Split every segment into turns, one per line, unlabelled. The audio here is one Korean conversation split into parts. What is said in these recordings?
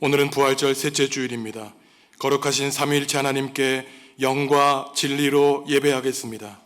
오늘은 부활절 셋째 주일입니다. 거룩하신 삼위일체 하나님께 영과 진리로 예배하겠습니다.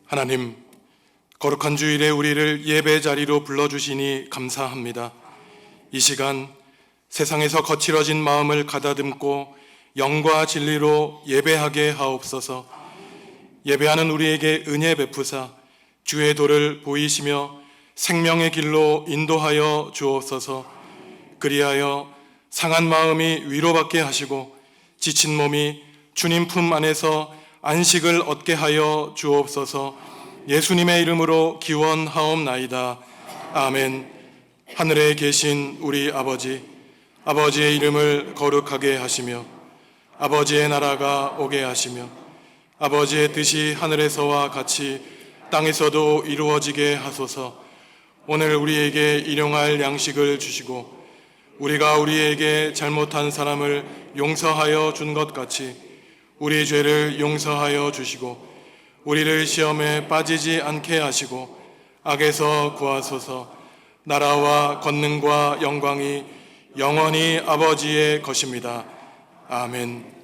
하나님, 거룩한 주일에 우리를 예배 자리로 불러주시니 감사합니다. 이 시간 세상에서 거칠어진 마음을 가다듬고 영과 진리로 예배하게 하옵소서. 예배하는 우리에게 은혜 베푸사 주의 도를 보이시며 생명의 길로 인도하여 주옵소서. 그리하여 상한 마음이 위로받게 하시고 지친 몸이 주님 품 안에서 안식을 얻게 하여 주옵소서. 예수님의 이름으로 기원하옵나이다. 아멘. 하늘에 계신 우리 아버지, 아버지의 이름을 거룩하게 하시며 아버지의 나라가 오게 하시며 아버지의 뜻이 하늘에서와 같이 땅에서도 이루어지게 하소서. 오늘 우리에게 일용할 양식을 주시고 우리가 우리에게 잘못한 사람을 용서하여 준 것 같이 우리 죄를 용서하여 주시고 우리를 시험에 빠지지 않게 하시고 악에서 구하소서. 나라와 권능과 영광이 영원히 아버지의 것입니다. 아멘.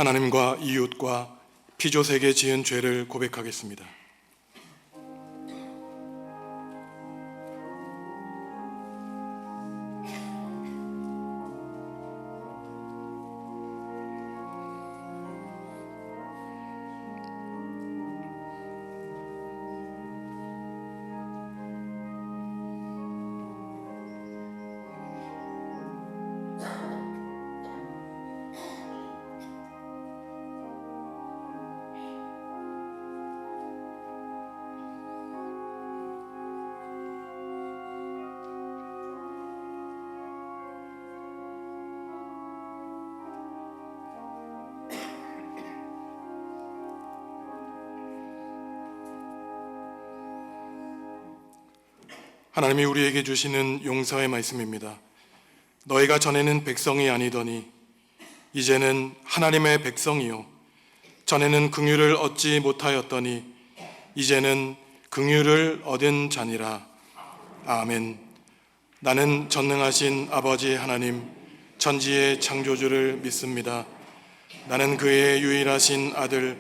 하나님과 이웃과 피조세계 지은 죄를 고백하겠습니다. 하나님이 우리에게 주시는 용서의 말씀입니다. 너희가 전에는 백성이 아니더니 이제는 하나님의 백성이요 전에는 긍휼을 얻지 못하였더니 이제는 긍휼을 얻은 자니라. 아멘. 나는 전능하신 아버지 하나님 천지의 창조주를 믿습니다. 나는 그의 유일하신 아들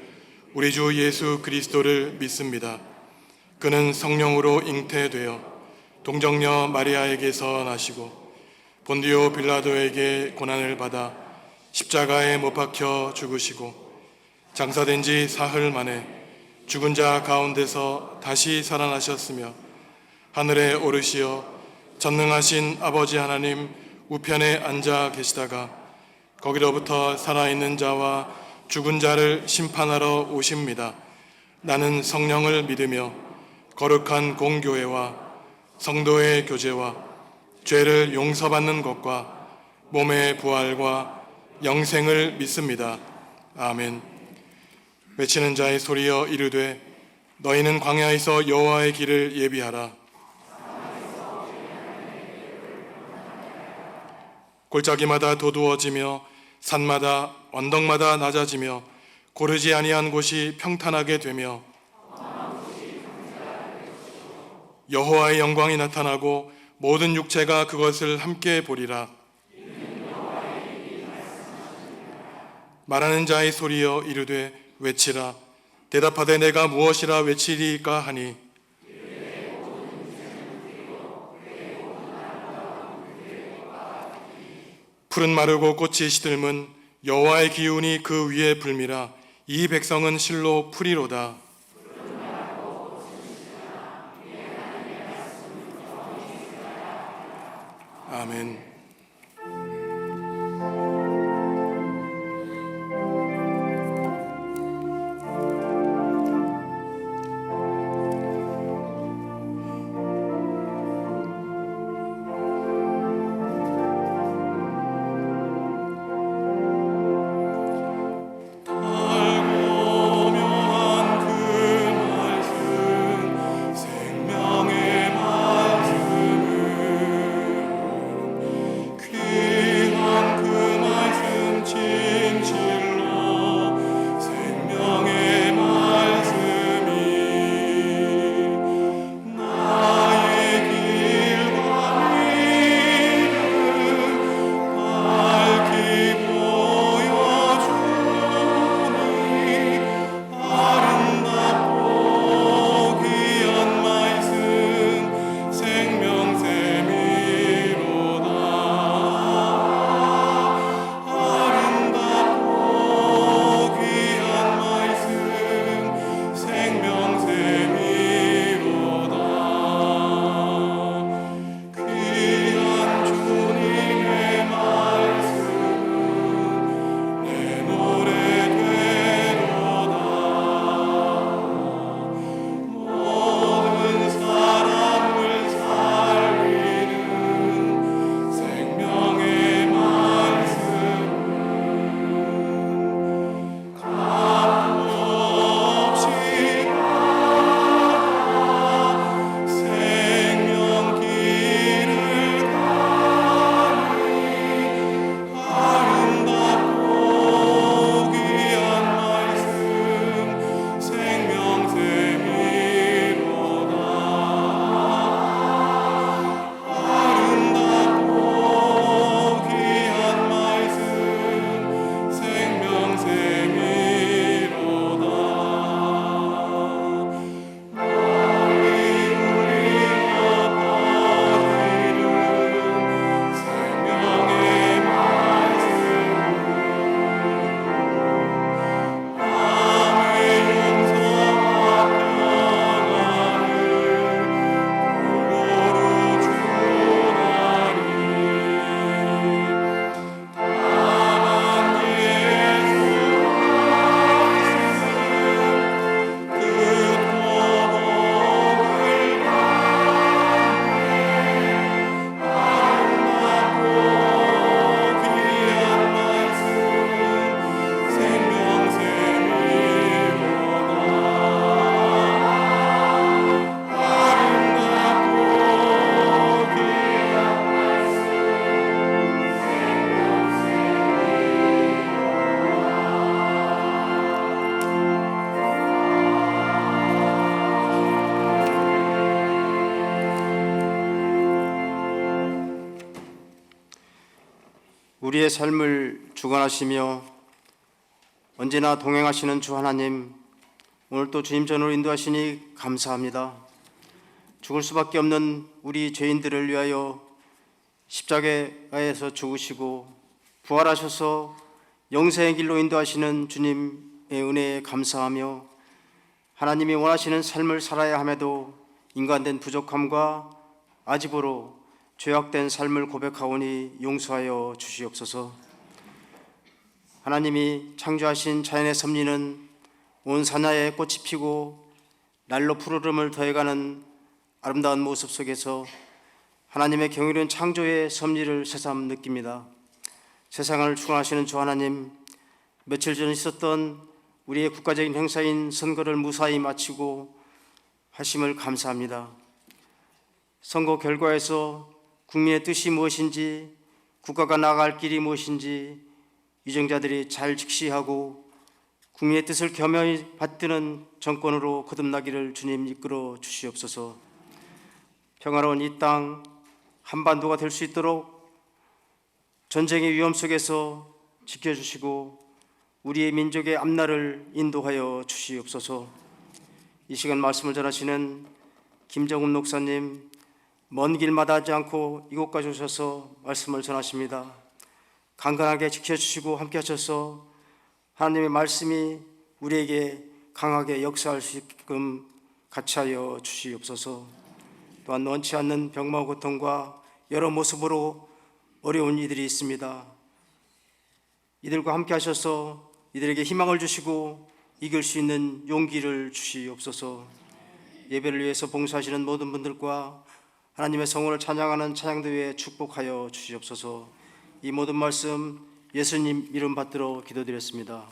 우리 주 예수 그리스도를 믿습니다. 그는 성령으로 잉태되어 동정녀 마리아에게서 나시고 본디오 빌라도에게 고난을 받아 십자가에 못 박혀 죽으시고 장사된 지 사흘 만에 죽은 자 가운데서 다시 살아나셨으며 하늘에 오르시어 전능하신 아버지 하나님 우편에 앉아 계시다가 거기로부터 살아있는 자와 죽은 자를 심판하러 오십니다. 나는 성령을 믿으며 거룩한 공교회와 성도의 교제와 죄를 용서받는 것과 몸의 부활과 영생을 믿습니다. 아멘. 외치는 자의 소리여 이르되 너희는 광야에서 여호와의 길을 예비하라. 골짜기마다 도두어지며 산마다 언덕마다 낮아지며 고르지 아니한 곳이 평탄하게 되며 여호와의 영광이 나타나고 모든 육체가 그것을 함께 보리라. 말하는 자의 소리여 이르되 외치라. 대답하되 내가 무엇이라 외치리까 하니 푸른 마르고 꽃이 시들면 여호와의 기운이 그 위에 불미라. 이 백성은 실로 풀이로다. 아멘.
우리의 삶을 주관하시며 언제나 동행하시는 주 하나님, 오늘 또 주님 전으로 인도하시니 감사합니다. 죽을 수밖에 없는 우리 죄인들을 위하여 십자가에서 죽으시고 부활하셔서 영생의 길로 인도하시는 주님의 은혜에 감사하며 하나님이 원하시는 삶을 살아야 함에도 인간된 부족함과 아집으로 죄악된 삶을 고백하오니 용서하여 주시옵소서. 하나님이 창조하신 자연의 섭리는 온 산야에 꽃이 피고 날로 푸르름을 더해가는 아름다운 모습 속에서 하나님의 경이로운 창조의 섭리를 새삼 느낍니다. 세상을 주관하시는 주 하나님, 며칠 전 있었던 우리의 국가적인 행사인 선거를 무사히 마치고 하심을 감사합니다. 선거 결과에서 국민의 뜻이 무엇인지, 국가가 나아갈 길이 무엇인지 유정자들이 잘 직시하고 국민의 뜻을 겸허히 받드는 정권으로 거듭나기를 주님 이끌어 주시옵소서. 평화로운 이 땅 한반도가 될 수 있도록 전쟁의 위험 속에서 지켜주시고 우리의 민족의 앞날을 인도하여 주시옵소서. 이 시간 말씀을 전하시는 김정은 목사님, 먼 길마다 하지 않고 이곳까지 오셔서 말씀을 전하십니다. 강건하게 지켜주시고 함께 하셔서 하나님의 말씀이 우리에게 강하게 역사할 수 있게끔 같이 하여 주시옵소서. 또한 원치 않는 병마 고통과 여러 모습으로 어려운 이들이 있습니다. 이들과 함께 하셔서 이들에게 희망을 주시고 이길 수 있는 용기를 주시옵소서. 예배를 위해서 봉사하시는 모든 분들과 하나님의 성원을 찬양하는 찬양대회에 축복하여 주시옵소서. 이 모든 말씀 예수님 이름 받들어 기도드렸습니다.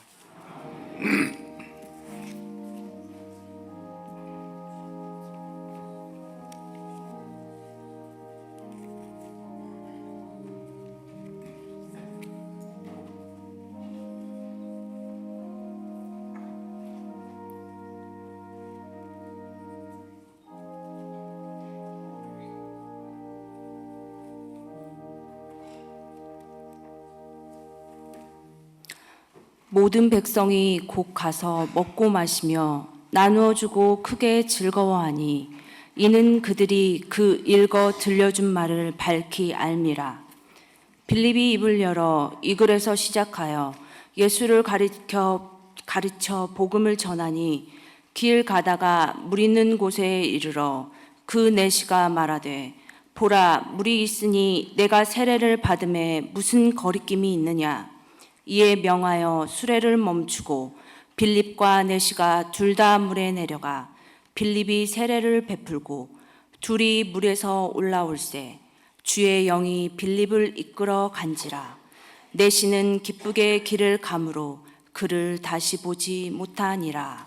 모든 백성이 곧 가서 먹고 마시며 나누어 주고 크게 즐거워하니 이는 그들이 그 읽어 들려준 말을 밝히 알미라. 빌립이 입을 열어 이 글에서 시작하여 예수를 가르쳐 복음을 전하니 길 가다가 물 있는 곳에 이르러 그 내시가 말하되 보라 물이 있으니 내가 세례를 받음에 무슨 거리낌이 있느냐. 이에 명하여 수레를 멈추고 빌립과 내시가 둘 다 물에 내려가 빌립이 세례를 베풀고 둘이 물에서 올라올세 주의 영이 빌립을 이끌어 간지라. 내시는 기쁘게 길을 가므로 그를 다시 보지 못하니라.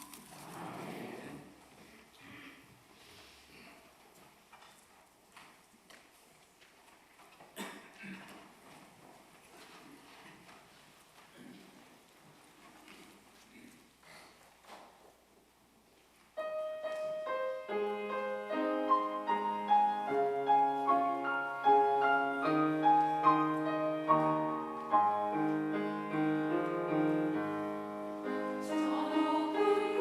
저 높은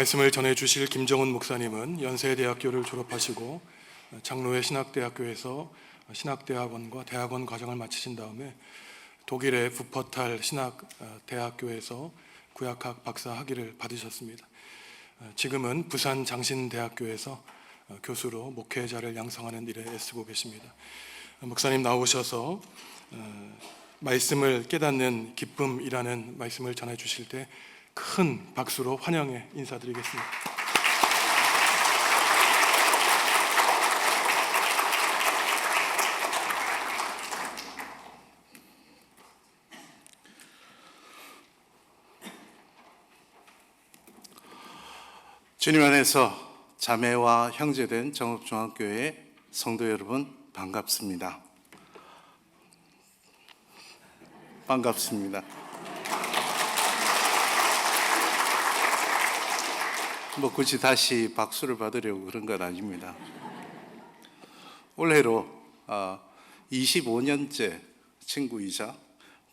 말씀을 전해 주실 김정은 목사님은 연세대학교를 졸업하시고 장로회 신학대학교에서 신학대학원과 대학원 과정을 마치신 다음에 독일의 부퍼탈 신학대학교에서 구약학 박사 학위를 받으셨습니다. 지금은 부산 장신대학교에서 교수로 목회자를 양성하는 일에 애쓰고 계십니다. 목사님 나오셔서 말씀을 깨닫는 기쁨이라는 말씀을 전해 주실 때 큰 박수로 환영해 인사드리겠습니다.
주님 안에서 자매와 형제된 정읍중학교의 성도 여러분, 반갑습니다. 반갑습니다. 뭐 굳이 다시 박수를 받으려고 그런 건 아닙니다. 올해로 25년째 친구이자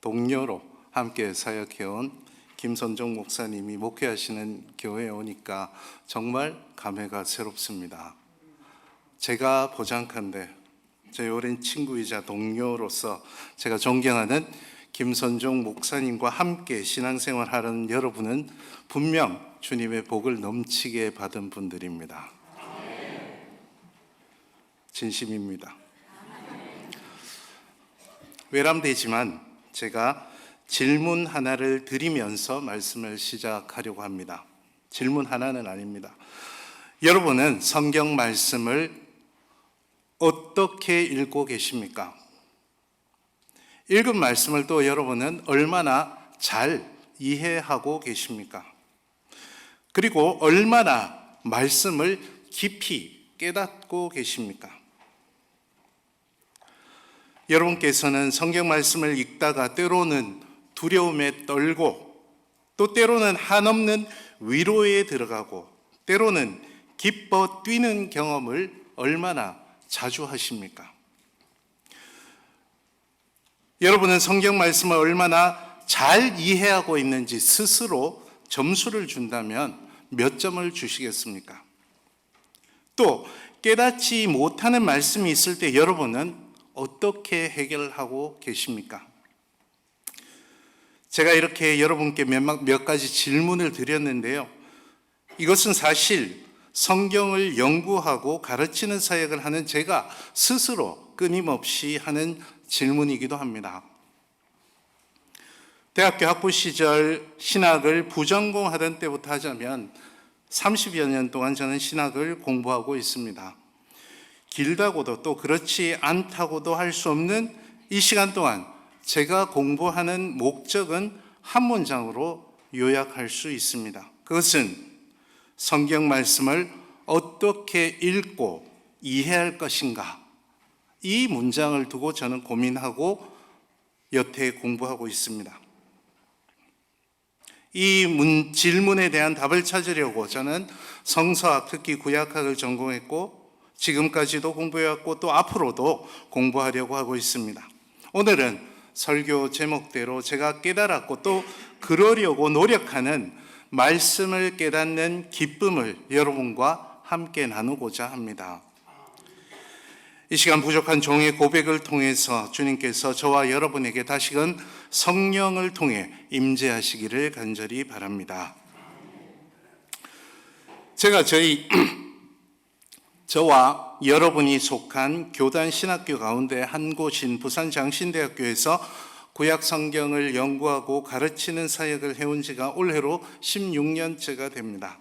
동료로 함께 사역해온 김선종 목사님이 목회하시는 교회에 오니까 정말 감회가 새롭습니다. 제가 보장컨대 제 오랜 친구이자 동료로서 제가 존경하는 김선종 목사님과 함께 신앙생활하는 여러분은 분명 주님의 복을 넘치게 받은 분들입니다. 진심입니다. 외람되지만 제가 질문 하나를 드리면서 말씀을 시작하려고 합니다. 질문 하나는 아닙니다. 여러분은 성경 말씀을 어떻게 읽고 계십니까? 읽은 말씀을 또 여러분은 얼마나 잘 이해하고 계십니까? 그리고 얼마나 말씀을 깊이 깨닫고 계십니까? 여러분께서는 성경 말씀을 읽다가 때로는 두려움에 떨고 또 때로는 한없는 위로에 들어가고 때로는 기뻐 뛰는 경험을 얼마나 자주 하십니까? 여러분은 성경 말씀을 얼마나 잘 이해하고 있는지 스스로 점수를 준다면 몇 점을 주시겠습니까? 또 깨닫지 못하는 말씀이 있을 때 여러분은 어떻게 해결하고 계십니까? 제가 이렇게 여러분께 몇 가지 질문을 드렸는데요. 이것은 사실 성경을 연구하고 가르치는 사역을 하는 제가 스스로 끊임없이 하는 질문이기도 합니다. 대학교 학부 시절 신학을 부전공하던 때부터 하자면 30여 년 동안 저는 신학을 공부하고 있습니다. 길다고도 또 그렇지 않다고도 할 수 없는 이 시간 동안 제가 공부하는 목적은 한 문장으로 요약할 수 있습니다. 그것은 성경 말씀을 어떻게 읽고 이해할 것인가, 이 문장을 두고 저는 고민하고 여태 공부하고 있습니다. 이 질문에 대한 답을 찾으려고 저는 성서학, 특히 구약학을 전공했고 지금까지도 공부해왔고 또 앞으로도 공부하려고 하고 있습니다. 오늘은 설교 제목대로 제가 깨달았고 또 그러려고 노력하는 말씀을 깨닫는 기쁨을 여러분과 함께 나누고자 합니다. 이 시간 부족한 종의 고백을 통해서 주님께서 저와 여러분에게 다시금 성령을 통해 임재하시기를 간절히 바랍니다. 제가 저와 여러분이 속한 교단 신학교 가운데 한 곳인 부산 장신대학교에서 구약 성경을 연구하고 가르치는 사역을 해온 지가 올해로 16년째가 됩니다.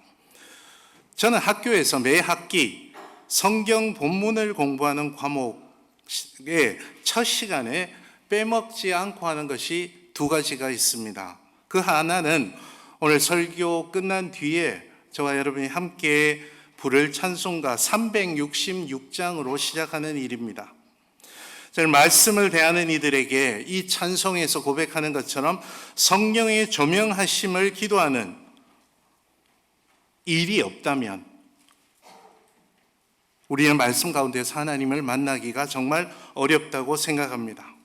저는 학교에서 매 학기 성경 본문을 공부하는 과목의 첫 시간에 빼먹지 않고 하는 것이 두 가지가 있습니다. 그 하나는 오늘 설교 끝난 뒤에 저와 여러분이 함께 부를 찬송가 366장으로 시작하는 일입니다. 저는 말씀을 대하는 이들에게 이 찬송에서 고백하는 것처럼 성령의 조명하심을 기도하는 일이 없다면 우리는 말씀 가운데서 하나님을 만나기가 정말 어렵다고 생각합니다.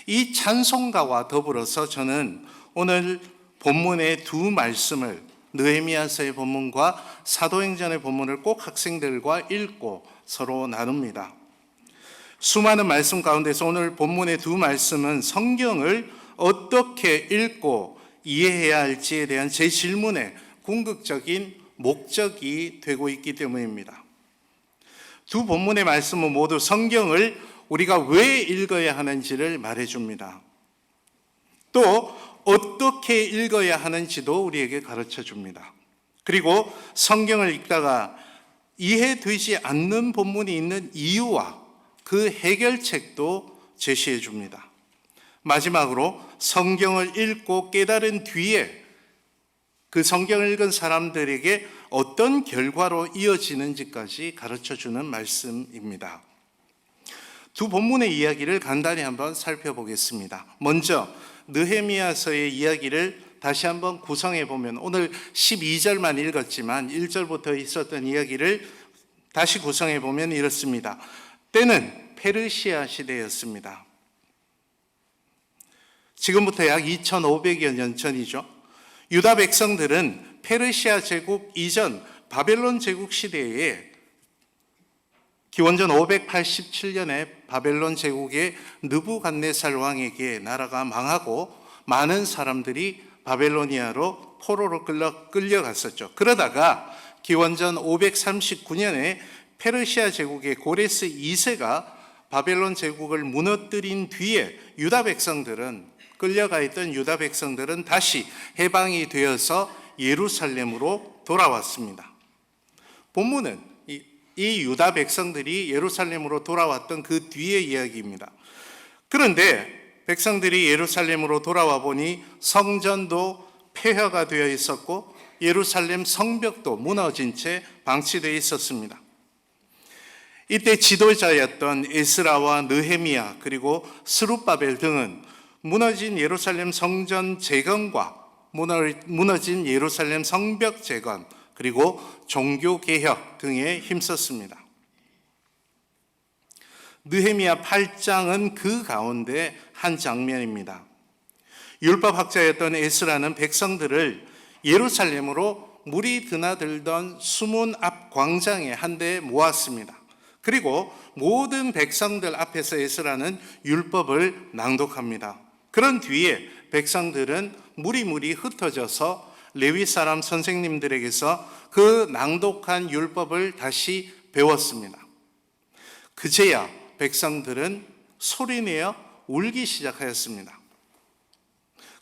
이 찬송가와 더불어서 저는 오늘 본문의 두 말씀을 느헤미야서의 본문과 사도행전의 본문을 꼭 학생들과 읽고 서로 나눕니다. 수많은 말씀 가운데서 오늘 본문의 두 말씀은 성경을 어떻게 읽고 이해해야 할지에 대한 제 질문에 궁극적인 목적이 되고 있기 때문입니다. 두 본문의 말씀은 모두 성경을 우리가 왜 읽어야 하는지를 말해줍니다. 또 어떻게 읽어야 하는지도 우리에게 가르쳐 줍니다. 그리고 성경을 읽다가 이해되지 않는 본문이 있는 이유와 그 해결책도 제시해 줍니다. 마지막으로 성경을 읽고 깨달은 뒤에 그 성경을 읽은 사람들에게 어떤 결과로 이어지는지까지 가르쳐 주는 말씀입니다. 두 본문의 이야기를 간단히 한번 살펴보겠습니다. 먼저 느헤미야서의 이야기를 다시 한번 구성해 보면 오늘 12절만 읽었지만 1절부터 있었던 이야기를 다시 구성해 보면 이렇습니다. 때는 페르시아 시대였습니다. 지금부터 약 2500여 년 전이죠. 유다 백성들은 페르시아 제국 이전 바벨론 제국 시대에 기원전 587년에 바벨론 제국의 느부갓네살 왕에게 나라가 망하고 많은 사람들이 바벨로니아로 포로로 끌려갔었죠. 그러다가 기원전 539년에 페르시아 제국의 고레스 2세가 바벨론 제국을 무너뜨린 뒤에 끌려가 있던 유다 백성들은 다시 해방이 되어서 예루살렘으로 돌아왔습니다. 본문은 이 유다 백성들이 예루살렘으로 돌아왔던 그 뒤의 이야기입니다. 그런데 백성들이 예루살렘으로 돌아와 보니 성전도 폐허가 되어 있었고 예루살렘 성벽도 무너진 채 방치되어 있었습니다. 이때 지도자였던 에스라와 느헤미야 그리고 스룹바벨 등은 무너진 예루살렘 성전 재건과 무너진 예루살렘 성벽 재건 그리고 종교개혁 등에 힘썼습니다. 느헤미야 8장은 그 가운데 한 장면입니다. 율법학자였던 에스라는 백성들을 예루살렘으로 물이 드나들던 수문 앞 광장에 한데 모았습니다. 그리고 모든 백성들 앞에서 에스라는 율법을 낭독합니다. 그런 뒤에 백성들은 무리무리 흩어져서 레위 사람 선생님들에게서 그 낭독한 율법을 다시 배웠습니다. 그제야 백성들은 소리내어 울기 시작하였습니다.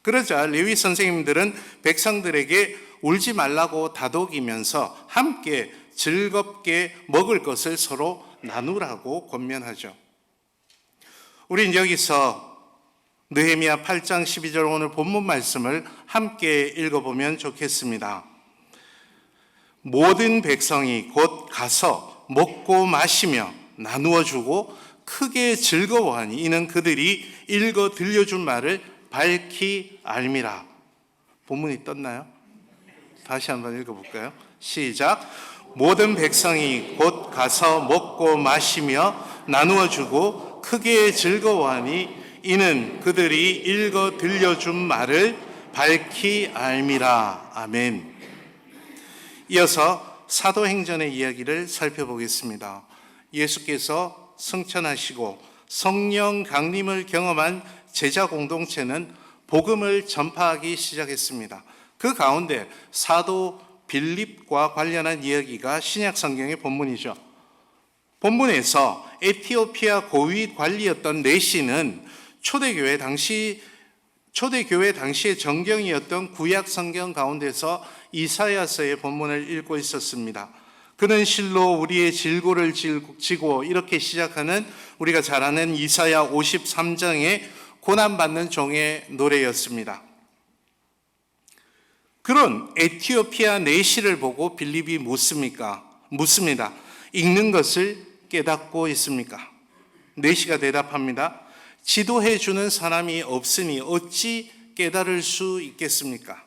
그러자 레위 선생님들은 백성들에게 울지 말라고 다독이면서 함께 즐겁게 먹을 것을 서로 나누라고 권면하죠. 우린 여기서 느헤미야 8장 12절 오늘 본문 말씀을 함께 읽어보면 좋겠습니다. 모든 백성이 곧 가서 먹고 마시며 나누어 주고 크게 즐거워하니 이는 그들이 읽어 들려준 말을 밝히 알미라. 본문이 떴나요? 다시 한번 읽어볼까요? 시작. 모든 백성이 곧 가서 먹고 마시며 나누어 주고 크게 즐거워하니 이는 그들이 읽어 들려준 말을 밝히 알미라. 아멘. 이어서 사도행전의 이야기를 살펴보겠습니다. 예수께서 승천하시고 성령 강림을 경험한 제자 공동체는 복음을 전파하기 시작했습니다. 그 가운데 사도 빌립과 관련한 이야기가 신약 성경의 본문이죠. 본문에서 에티오피아 고위 관리였던 네시는 초대교회 당시의 정경이었던 구약 성경 가운데서 이사야서의 본문을 읽고 있었습니다. 그는 실로 우리의 질고를 지고 이렇게 시작하는 우리가 잘 아는 이사야 53장의 고난받는 종의 노래였습니다. 그런 에티오피아 네시를 보고 빌립이 묻습니다. 읽는 것을 깨닫고 있습니까? 네시가 대답합니다. 지도해 주는 사람이 없으니 어찌 깨달을 수 있겠습니까?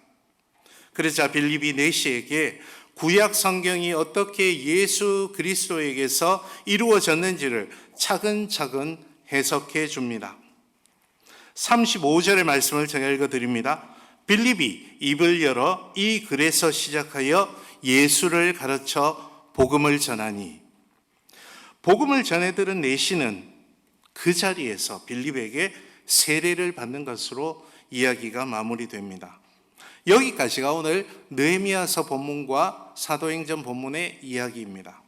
그러자 빌립이 네시에게 구약 성경이 어떻게 예수 그리스도에게서 이루어졌는지를 차근차근 해석해 줍니다. 35절의 말씀을 제가 읽어드립니다. 빌립이 입을 열어 이 글에서 시작하여 예수를 가르쳐 복음을 전하니, 복음을 전해들은 내시는 그 자리에서 빌립에게 세례를 받는 것으로 이야기가 마무리됩니다. 여기까지가 오늘 느헤미야서 본문과 사도행전 본문의 이야기입니다.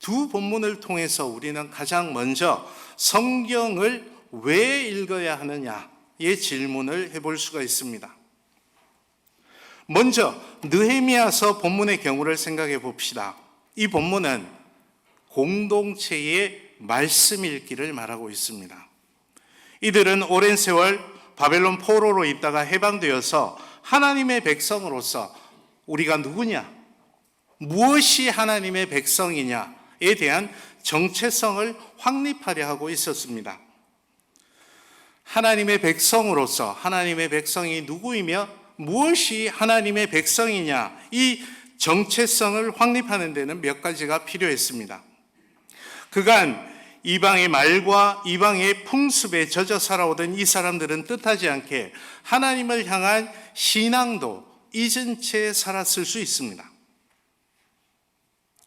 두 본문을 통해서 우리는 가장 먼저 성경을 왜 읽어야 하느냐의 질문을 해볼 수가 있습니다. 먼저 느헤미야서 본문의 경우를 생각해 봅시다. 이 본문은 공동체의 말씀 읽기를 말하고 있습니다. 이들은 오랜 세월 바벨론 포로로 있다가 해방되어서 하나님의 백성으로서 우리가 누구냐, 무엇이 하나님의 백성이냐에 대한 정체성을 확립하려 하고 있었습니다. 하나님의 백성으로서 하나님의 백성이 누구이며 무엇이 하나님의 백성이냐, 이 정체성을 확립하는 데는 몇 가지가 필요했습니다. 그간 이방의 말과 이방의 풍습에 젖어 살아오던 이 사람들은 뜻하지 않게 하나님을 향한 신앙도 잊은 채 살았을 수 있습니다.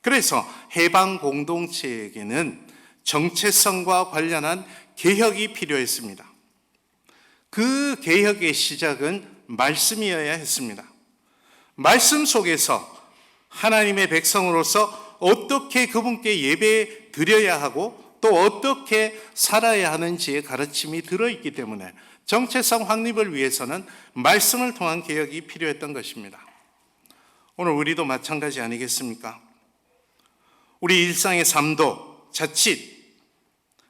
그래서 해방 공동체에게는 정체성과 관련한 개혁이 필요했습니다. 그 개혁의 시작은 말씀이어야 했습니다. 말씀 속에서 하나님의 백성으로서 어떻게 그분께 예배 드려야 하고 또 어떻게 살아야 하는지의 가르침이 들어있기 때문에 정체성 확립을 위해서는 말씀을 통한 개혁이 필요했던 것입니다. 오늘 우리도 마찬가지 아니겠습니까? 우리 일상의 삶도 자칫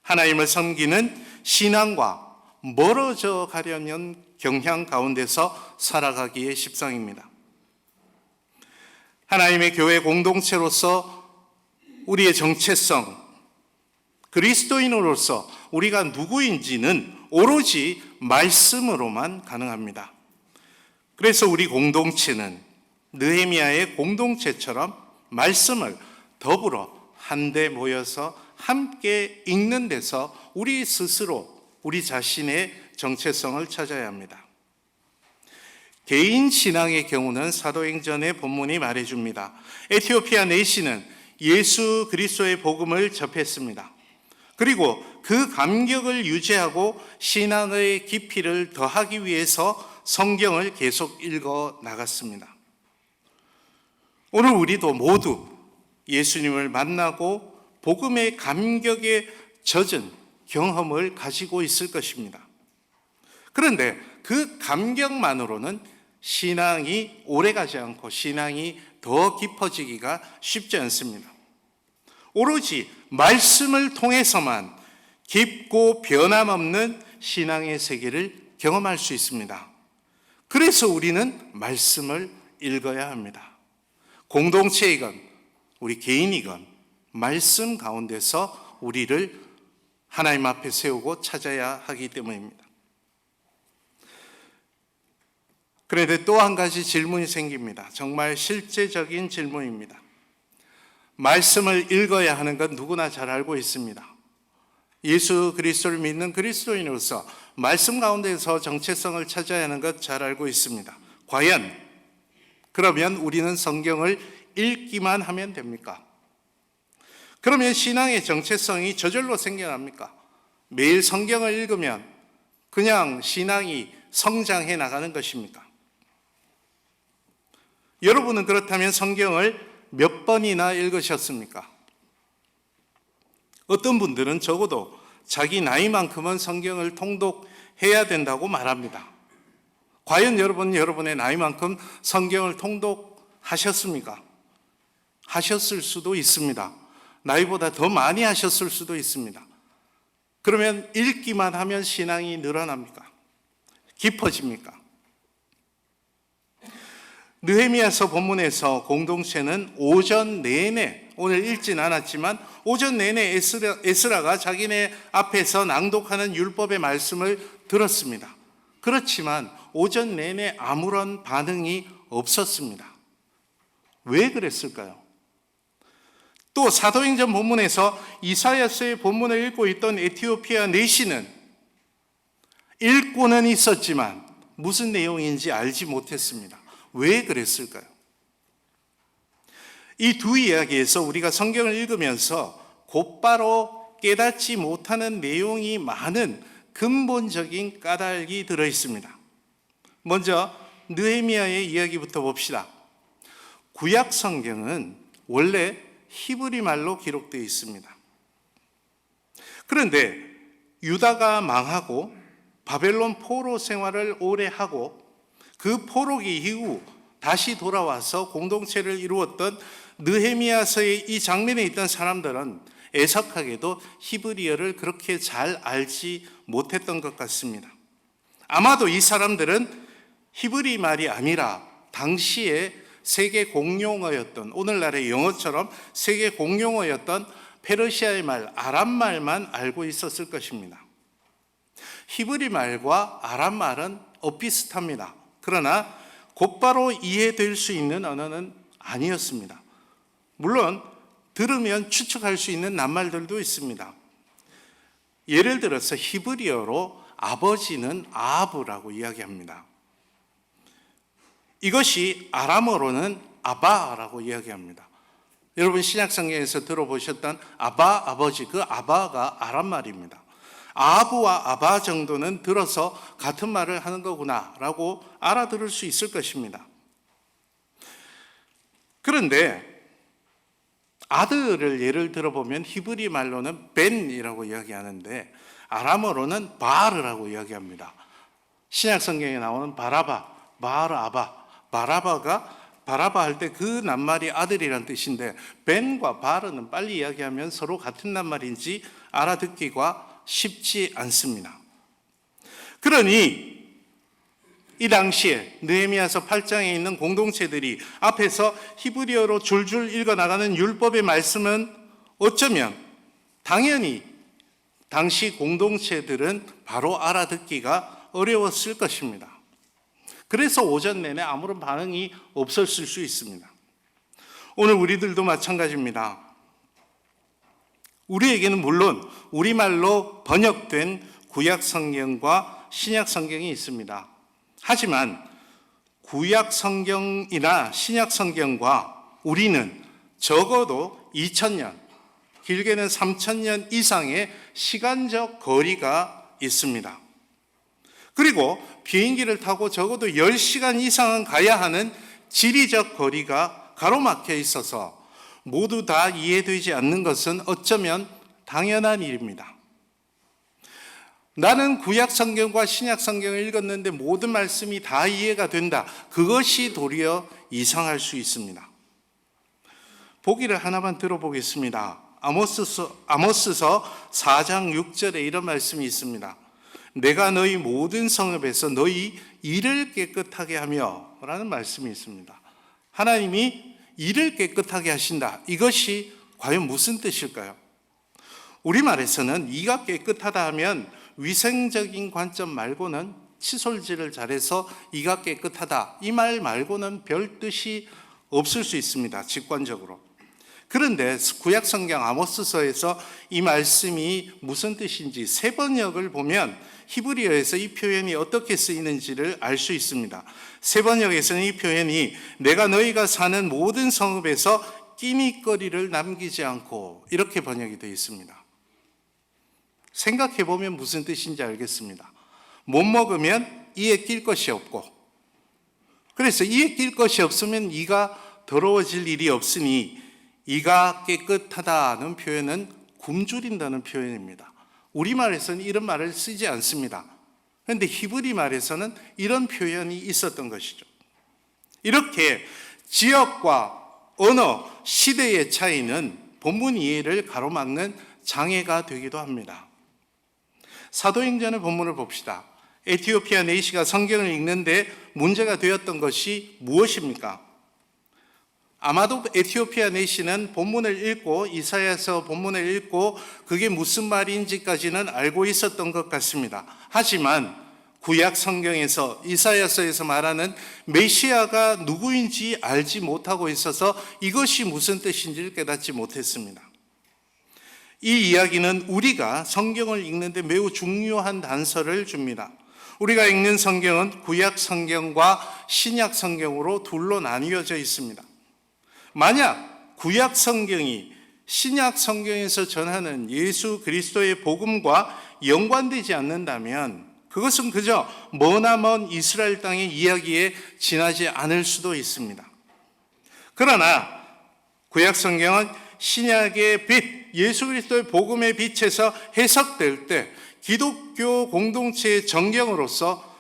하나님을 섬기는 신앙과 멀어져 가려는 경향 가운데서 살아가기에 십상입니다. 하나님의 교회 공동체로서 우리의 정체성, 그리스도인으로서 우리가 누구인지는 오로지 말씀으로만 가능합니다. 그래서 우리 공동체는 느헤미야의 공동체처럼 말씀을 더불어 한데 모여서 함께 읽는 데서 우리 스스로 우리 자신의 정체성을 찾아야 합니다. 개인 신앙의 경우는 사도행전의 본문이 말해줍니다. 에티오피아 내시는 예수 그리스도의 복음을 접했습니다. 그리고 그 감격을 유지하고 신앙의 깊이를 더하기 위해서 성경을 계속 읽어 나갔습니다. 오늘 우리도 모두 예수님을 만나고 복음의 감격에 젖은 경험을 가지고 있을 것입니다. 그런데 그 감격만으로는 신앙이 오래가지 않고 신앙이 더 깊어지기가 쉽지 않습니다. 오로지 말씀을 통해서만 깊고 변함없는 신앙의 세계를 경험할 수 있습니다. 그래서 우리는 말씀을 읽어야 합니다. 공동체이건 우리 개인이건 말씀 가운데서 우리를 하나님 앞에 세우고 찾아야 하기 때문입니다. 그런데 또 한 가지 질문이 생깁니다. 정말 실제적인 질문입니다. 말씀을 읽어야 하는 건 누구나 잘 알고 있습니다. 예수 그리스도를 믿는 그리스도인으로서 말씀 가운데서 정체성을 찾아야 하는 것 잘 알고 있습니다. 과연 그러면 우리는 성경을 읽기만 하면 됩니까? 그러면 신앙의 정체성이 저절로 생겨납니까? 매일 성경을 읽으면 그냥 신앙이 성장해 나가는 것입니까? 여러분은 그렇다면 성경을 몇 번이나 읽으셨습니까? 어떤 분들은 적어도 자기 나이만큼은 성경을 통독해야 된다고 말합니다. 과연 여러분의 나이만큼 성경을 통독하셨습니까? 하셨을 수도 있습니다. 나이보다 더 많이 하셨을 수도 있습니다. 그러면 읽기만 하면 신앙이 늘어납니까? 깊어집니까? 느헤미야서 본문에서 공동체는 오전 내내, 오늘 읽진 않았지만 오전 내내 에스라가 자기네 앞에서 낭독하는 율법의 말씀을 들었습니다. 그렇지만 오전 내내 아무런 반응이 없었습니다. 왜 그랬을까요? 또 사도행전 본문에서 이사야서의 본문을 읽고 있던 에티오피아 내시는 읽고는 있었지만 무슨 내용인지 알지 못했습니다. 왜 그랬을까요? 이 두 이야기에서 우리가 성경을 읽으면서 곧바로 깨닫지 못하는 내용이 많은 근본적인 까닭이 들어 있습니다. 먼저 느헤미야의 이야기부터 봅시다. 구약 성경은 원래 히브리 말로 기록되어 있습니다. 그런데 유다가 망하고 바벨론 포로 생활을 오래 하고 그 포로기 이후 다시 돌아와서 공동체를 이루었던 느헤미야서의 이 장면에 있던 사람들은 애석하게도 히브리어를 그렇게 잘 알지 못했던 것 같습니다. 아마도 이 사람들은 히브리 말이 아니라 당시에 세계 공용어였던, 오늘날의 영어처럼 세계 공용어였던 페르시아의 말, 아람 말만 알고 있었을 것입니다. 히브리 말과 아람 말은 엇비슷합니다. 그러나 곧바로 이해될 수 있는 언어는 아니었습니다. 물론 들으면 추측할 수 있는 낱말들도 있습니다. 예를 들어서 히브리어로 아버지는 아브라고 이야기합니다. 이것이 아람어로는 아바라고 이야기합니다. 여러분 신약성경에서 들어보셨던 아바, 아버지, 그 아바가 아람 말입니다. 아브와 아바 정도는 들어서 같은 말을 하는 거구나라고 알아들을 수 있을 것입니다. 그런데 아들을 예를 들어보면 히브리 말로는 벤이라고 이야기하는데 아람어로는 바르라고 이야기합니다. 신약성경에 나오는 바라바, 바르아바, 바라바 할 때 그 낱말이 아들이란 뜻인데 벤과 바르는 빨리 이야기하면 서로 같은 낱말인지 알아듣기가 쉽지 않습니다. 그러니 이 당시에 느헤미야서 8장에 있는 공동체들이 앞에서 히브리어로 줄줄 읽어나가는 율법의 말씀은 어쩌면 당연히 당시 공동체들은 바로 알아듣기가 어려웠을 것입니다. 그래서 오전 내내 아무런 반응이 없었을 수 있습니다. 오늘 우리들도 마찬가지입니다. 우리에게는 물론 우리말로 번역된 구약 성경과 신약 성경이 있습니다. 하지만 구약 성경이나 신약 성경과 우리는 적어도 2000년, 길게는 3000년 이상의 시간적 거리가 있습니다. 그리고 비행기를 타고 적어도 10시간 이상은 가야 하는 지리적 거리가 가로막혀 있어서 모두 다 이해되지 않는 것은 어쩌면 당연한 일입니다. 나는 구약 성경과 신약 성경을 읽었는데 모든 말씀이 다 이해가 된다. 그것이 도리어 이상할 수 있습니다. 보기를 하나만 들어보겠습니다. 아모스서 4장 6절에 이런 말씀이 있습니다. 내가 너희 모든 성읍에서 너희 일을 깨끗하게 하며 라는 말씀이 있습니다. 하나님이 일을 깨끗하게 하신다. 이것이 과연 무슨 뜻일까요? 우리말에서는 이가 깨끗하다 하면 위생적인 관점 말고는 칫솔질을 잘해서 이가 깨끗하다. 이 말 말고는 별 뜻이 없을 수 있습니다. 직관적으로. 그런데 구약 성경 아모스서에서 이 말씀이 무슨 뜻인지 세 번역을 보면 히브리어에서 이 표현이 어떻게 쓰이는지를 알 수 있습니다. 세 번역에서는 이 표현이 내가 너희가 사는 모든 성읍에서 끼니거리를 남기지 않고 이렇게 번역이 되어 있습니다. 생각해 보면 무슨 뜻인지 알겠습니다. 못 먹으면 이에 낄 것이 없고, 그래서 이에 낄 것이 없으면 이가 더러워질 일이 없으니 이가 깨끗하다는 표현은 굶주린다는 표현입니다. 우리말에서는 이런 말을 쓰지 않습니다. 그런데 히브리 말에서는 이런 표현이 있었던 것이죠. 이렇게 지역과 언어, 시대의 차이는 본문 이해를 가로막는 장애가 되기도 합니다. 사도행전의 본문을 봅시다. 에티오피아 내시가 성경을 읽는데 문제가 되었던 것이 무엇입니까? 아마도 에티오피아 내시는 본문을 읽고 이사야서 본문을 읽고 그게 무슨 말인지까지는 알고 있었던 것 같습니다. 하지만 구약 성경에서 이사야서에서 말하는 메시아가 누구인지 알지 못하고 있어서 이것이 무슨 뜻인지를 깨닫지 못했습니다. 이 이야기는 우리가 성경을 읽는데 매우 중요한 단서를 줍니다. 우리가 읽는 성경은 구약 성경과 신약 성경으로 둘로 나뉘어져 있습니다. 만약 구약 성경이 신약 성경에서 전하는 예수 그리스도의 복음과 연관되지 않는다면 그것은 그저 머나먼 이스라엘 땅의 이야기에 지나지 않을 수도 있습니다. 그러나 구약 성경은 신약의 빛, 예수 그리스도의 복음의 빛에서 해석될 때 기독교 공동체의 정경으로서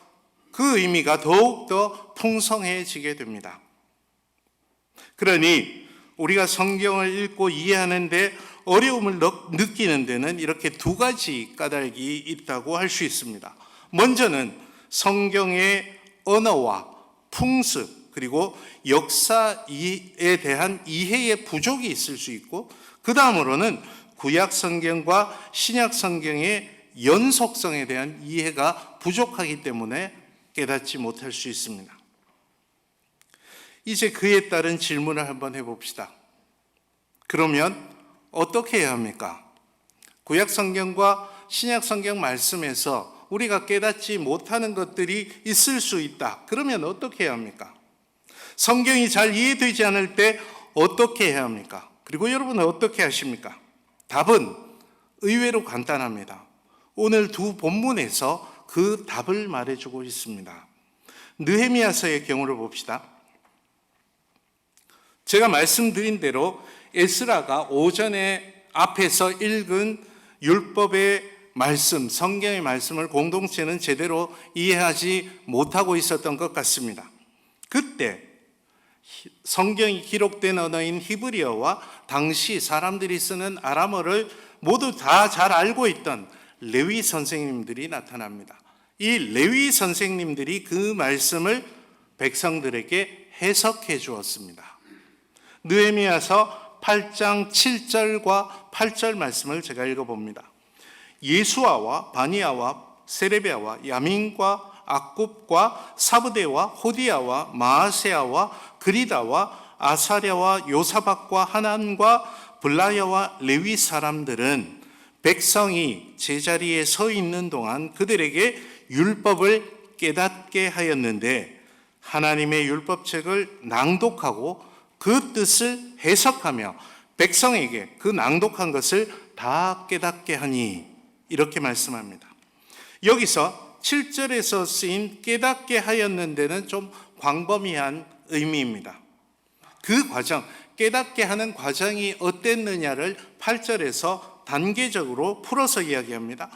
그 의미가 더욱더 풍성해지게 됩니다. 그러니 우리가 성경을 읽고 이해하는데 어려움을 느끼는 데는 이렇게 두 가지 까닭이 있다고 할 수 있습니다. 먼저는 성경의 언어와 풍습 그리고 역사에 대한 이해의 부족이 있을 수 있고, 그 다음으로는 구약 성경과 신약 성경의 연속성에 대한 이해가 부족하기 때문에 깨닫지 못할 수 있습니다. 이제 그에 따른 질문을 한번 해봅시다. 그러면 어떻게 해야 합니까? 구약 성경과 신약 성경 말씀에서 우리가 깨닫지 못하는 것들이 있을 수 있다. 그러면 어떻게 해야 합니까? 성경이 잘 이해되지 않을 때 어떻게 해야 합니까? 그리고 여러분은 어떻게 하십니까? 답은 의외로 간단합니다. 오늘 두 본문에서 그 답을 말해주고 있습니다. 느헤미야서의 경우를 봅시다. 제가 말씀드린 대로 에스라가 오전에 앞에서 읽은 율법의 말씀, 성경의 말씀을 공동체는 제대로 이해하지 못하고 있었던 것 같습니다. 그때 성경이 기록된 언어인 히브리어와 당시 사람들이 쓰는 아람어를 모두 다 잘 알고 있던 레위 선생님들이 나타납니다. 이 레위 선생님들이 그 말씀을 백성들에게 해석해 주었습니다. 느헤미야서 8장 7절과 8절 말씀을 제가 읽어봅니다. 예수아와 바니아와 세레비아와 야민과 악굽과 사브데와 호디아와 마아세아와 그리다와 아사랴와 요사박과 하난과 블라야와 레위 사람들은 백성이 제자리에 서 있는 동안 그들에게 율법을 깨닫게 하였는데 하나님의 율법책을 낭독하고 그 뜻을 해석하며 백성에게 그 낭독한 것을 다 깨닫게 하니, 이렇게 말씀합니다. 여기서 7절에서 쓰인 깨닫게 하였는데는 좀 광범위한 의미입니다. 그 과정, 깨닫게 하는 과정이 어땠느냐를 8절에서 단계적으로 풀어서 이야기합니다.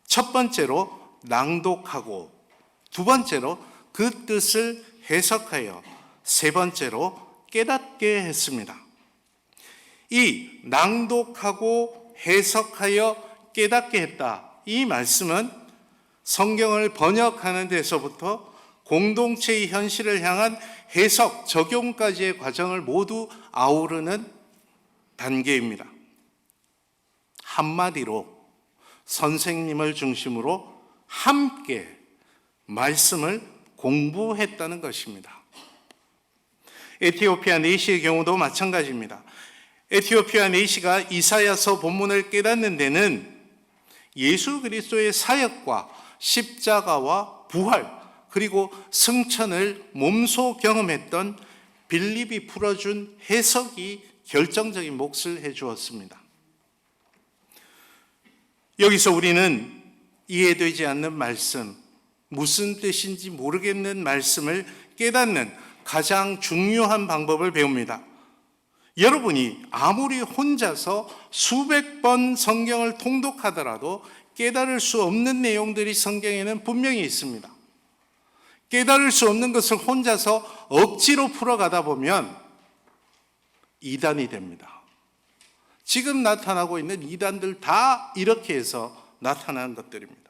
첫 번째로 낭독하고, 두 번째로 그 뜻을 해석하여, 세 번째로 깨닫게 했습니다. 이 낭독하고 해석하여 깨닫게 했다, 이 말씀은 성경을 번역하는 데서부터 공동체의 현실을 향한 해석, 적용까지의 과정을 모두 아우르는 단계입니다. 한마디로 선생님을 중심으로 함께 말씀을 공부했다는 것입니다. 에티오피아 내시의 경우도 마찬가지입니다. 에티오피아 내시가 이사야서 본문을 깨닫는 데는 예수 그리스도의 사역과 십자가와 부활 그리고 승천을 몸소 경험했던 빌립이 풀어준 해석이 결정적인 몫을 해주었습니다. 여기서 우리는 이해되지 않는 말씀, 무슨 뜻인지 모르겠는 말씀을 깨닫는 가장 중요한 방법을 배웁니다. 여러분이 아무리 혼자서 수백 번 성경을 통독하더라도 깨달을 수 없는 내용들이 성경에는 분명히 있습니다. 깨달을 수 없는 것을 혼자서 억지로 풀어가다 보면 이단이 됩니다. 지금 나타나고 있는 이단들 다 이렇게 해서 나타나는 것들입니다.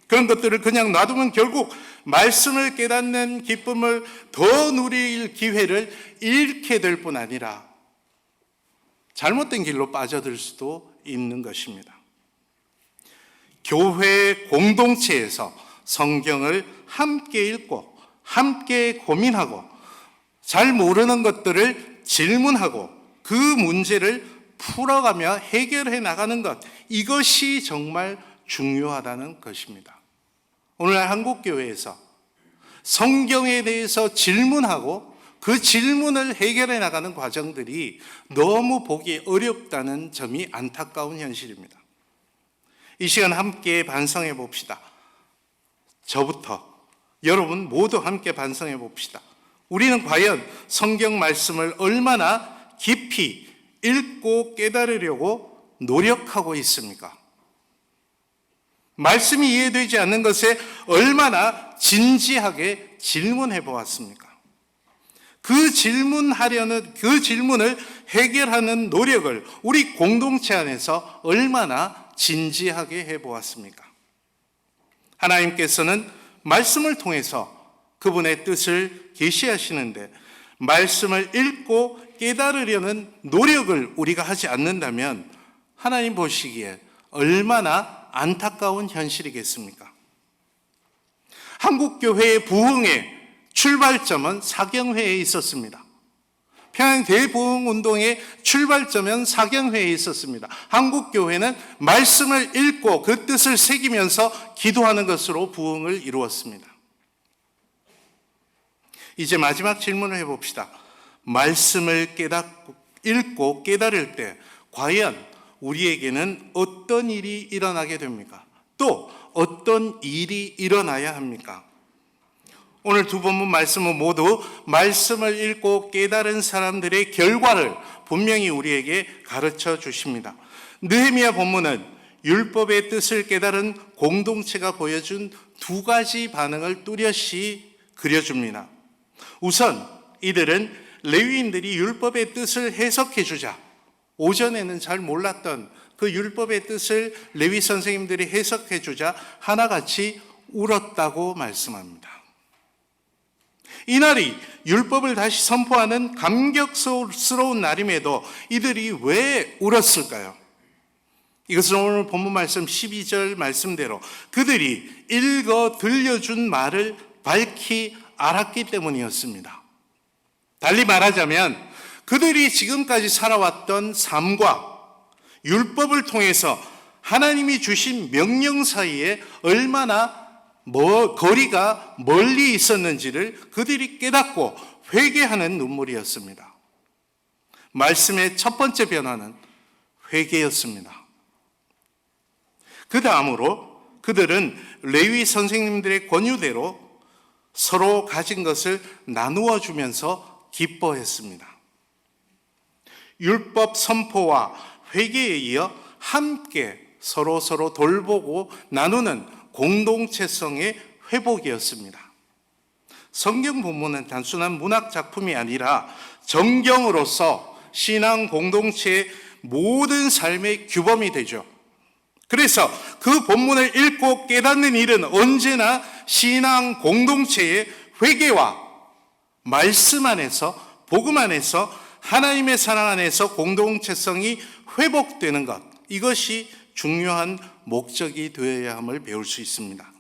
그런 것들을 그냥 놔두면 결국 말씀을 깨닫는 기쁨을 더 누릴 기회를 잃게 될 뿐 아니라 잘못된 길로 빠져들 수도 있는 것입니다. 교회 공동체에서 성경을 함께 읽고 함께 고민하고 잘 모르는 것들을 질문하고 그 문제를 풀어가며 해결해 나가는 것, 이것이 정말 중요하다는 것입니다. 오늘날 한국교회에서 성경에 대해서 질문하고 그 질문을 해결해 나가는 과정들이 너무 보기 어렵다는 점이 안타까운 현실입니다. 이 시간 함께 반성해 봅시다. 저부터 여러분 모두 함께 반성해 봅시다. 우리는 과연 성경 말씀을 얼마나 깊이 읽고 깨달으려고 노력하고 있습니까? 말씀이 이해되지 않는 것에 얼마나 진지하게 질문해 보았습니까? 그 질문을 해결하는 노력을 우리 공동체 안에서 얼마나 진지하게 해 보았습니까? 하나님께서는 말씀을 통해서 그분의 뜻을 계시하시는데 말씀을 읽고 깨달으려는 노력을 우리가 하지 않는다면 하나님 보시기에 얼마나 안타까운 현실이겠습니까? 한국교회의 부흥의 출발점은 사경회에 있었습니다. 평양 대부흥운동의 출발점은 사경회에 있었습니다. 한국교회는 말씀을 읽고 그 뜻을 새기면서 기도하는 것으로 부흥을 이루었습니다. 이제 마지막 질문을 해봅시다. 말씀을 읽고 깨달을 때 과연 우리에게는 어떤 일이 일어나게 됩니까? 또 어떤 일이 일어나야 합니까? 오늘 두 본문 말씀은 모두 말씀을 읽고 깨달은 사람들의 결과를 분명히 우리에게 가르쳐 주십니다. 느헤미야 본문은 율법의 뜻을 깨달은 공동체가 보여준 두 가지 반응을 뚜렷이 그려줍니다. 우선 이들은 레위인들이 율법의 뜻을 해석해 주자, 오전에는 잘 몰랐던 그 율법의 뜻을 레위 선생님들이 해석해 주자 하나같이 울었다고 말씀합니다. 이날이 율법을 다시 선포하는 감격스러운 날임에도 이들이 왜 울었을까요? 이것은 오늘 본문 말씀 12절 말씀대로 그들이 읽어 들려준 말을 밝히 알았기 때문이었습니다. 달리 말하자면 그들이 지금까지 살아왔던 삶과 율법을 통해서 하나님이 주신 명령 사이에 얼마나 거리가 멀리 있었는지를 그들이 깨닫고 회개하는 눈물이었습니다. 말씀의 첫 번째 변화는 회개였습니다. 그 다음으로 그들은 레위 선생님들의 권유대로 서로 가진 것을 나누어 주면서 기뻐했습니다. 율법 선포와 회개에 이어 함께 서로 돌보고 나누는 공동체성의 회복이었습니다. 성경 본문은 단순한 문학 작품이 아니라 정경으로서 신앙 공동체의 모든 삶의 규범이 되죠. 그래서 그 본문을 읽고 깨닫는 일은 언제나 신앙 공동체의 회개와 말씀 안에서, 복음 안에서, 하나님의 사랑 안에서 공동체성이 회복되는 것, 이것이 중요한 목적이 되어야 함을 배울 수 있습니다.